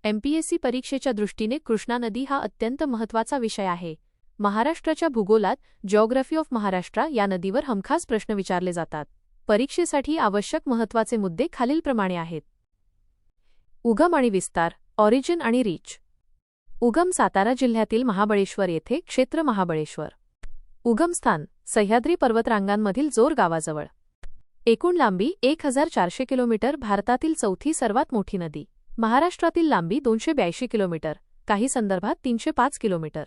MPSC परीक्षेच्या दृष्टीने कृष्णा नदी हा अत्यंत महत्त्वाचा विषय आहे. महाराष्ट्राच्या भूगोलात जिओग्राफी ऑफ महाराष्ट्र या नदीवर हमखास प्रश्न विचारले जातात. परीक्षेसाठी आवश्यक महत्त्वाचे मुद्दे खालीलप्रमाणे आहेत. उगम आणि विस्तार, ऑरिजिन आणि रीच. उगम सातारा जिल्ह्यातील महाबळेश्वर येथे, क्षेत्र महाबळेश्वर. उगमस्थान सह्याद्री पर्वतरांगांमधील जोर गावाजवळ. एकूण लांबी 1400 किलोमीटर, भारतातील चौथी सर्वात मोठी नदी. महाराष्ट्रातील लांबी 282 किलोमीटर, काही संदर्भात 305 किलोमीटर.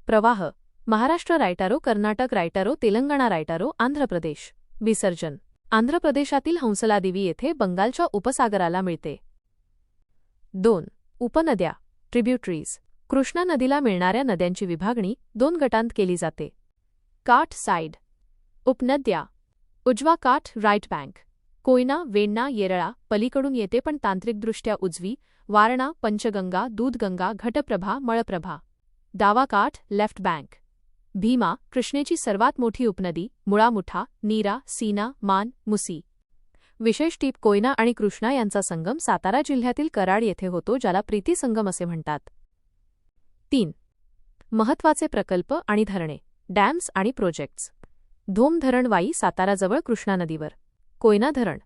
प्रवाह महाराष्ट्र रायटारो, कर्नाटक रायटारो, तेलंगणा रायटारो, आंध्र प्रदेश. विसर्जन आंध्र प्रदेशातील हंसलादेवी येथे बंगालच्या उपसागराला मिळते. 2. उपनद्या, ट्रिब्युटरीज. कृष्णा नदीला मिळणाऱ्या नद्यांची विभागणी 2 गटांत केली जाते. काठ साइड. उपनद्या. उजवा काठ, राईट बँक. कोयना, वेण्णा, येरळा पलीकडून येते पण तांत्रिकदृष्ट्या उजवी. वारणा, पंचगंगा, दूधगंगा, घटप्रभा, मळप्रभा. डावा काठ, लेफ्ट बँक. भीमा, कृष्णेची सर्वात मोठी उपनदी. मुळामुठा, नीरा, सीना, मान, मुसी. विशेष टीप: कोयना आणि कृष्णा यांचा संगम सातारा जिल्ह्यातील कराड येथे होतो, ज्याला प्रीती संगम असे म्हणतात. 3. महत्त्वाचे प्रकल्प आणि धरणे, डॅम्स आणि प्रोजेक्ट्स. धोम धरण वाई, साताराजवळ कृष्णा नदीवर. कोयना धरण,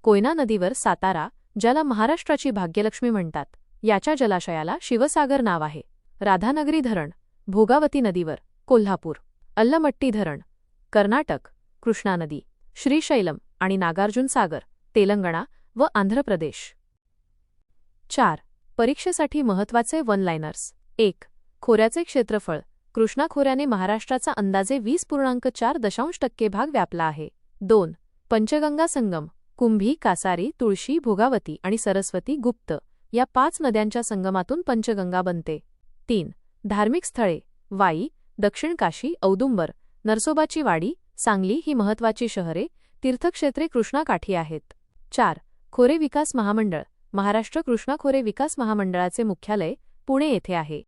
कोयना नदीवर, सातारा, ज्याला महाराष्ट्राची भाग्यलक्ष्मी म्हणतात, याच्या जलाशयाला शिवसागर नाव आहे. राधानगरी धरण, भोगावती नदीवर, कोल्हापूर. अल्लमट्टी धरण, कर्नाटक, कृष्णा नदी. श्रीशैलम आणि नागार्जुन सागर, तेलंगणा व आंध्र प्रदेश. 4. परीक्षेसाठी महत्त्वाचे वन लाइनर्स. 1. खोऱ्याचे क्षेत्रफळ. कृष्णा खोऱ्याने महाराष्ट्राचा अंदाजे 20.4% भाग व्यापला आहे. 2. पंचगंगा संगम. कुंभी, कासारी, तुळशी, भोगावती आणि सरस्वती, गुप्त या 5 नद्यांच्या संगमातून पंचगंगा बनते. 3. धार्मिक स्थळे. वाई, दक्षिण काशी, औदुंबर, नरसोबाची वाडी, सांगली ही महत्त्वाची शहरे, तीर्थक्षेत्रे कृष्णाकाठी आहेत. 4. खोरे विकास महामंडळ. महाराष्ट्र कृष्णा खोरे विकास महामंडळाचे मुख्यालय पुणे येथे आहे.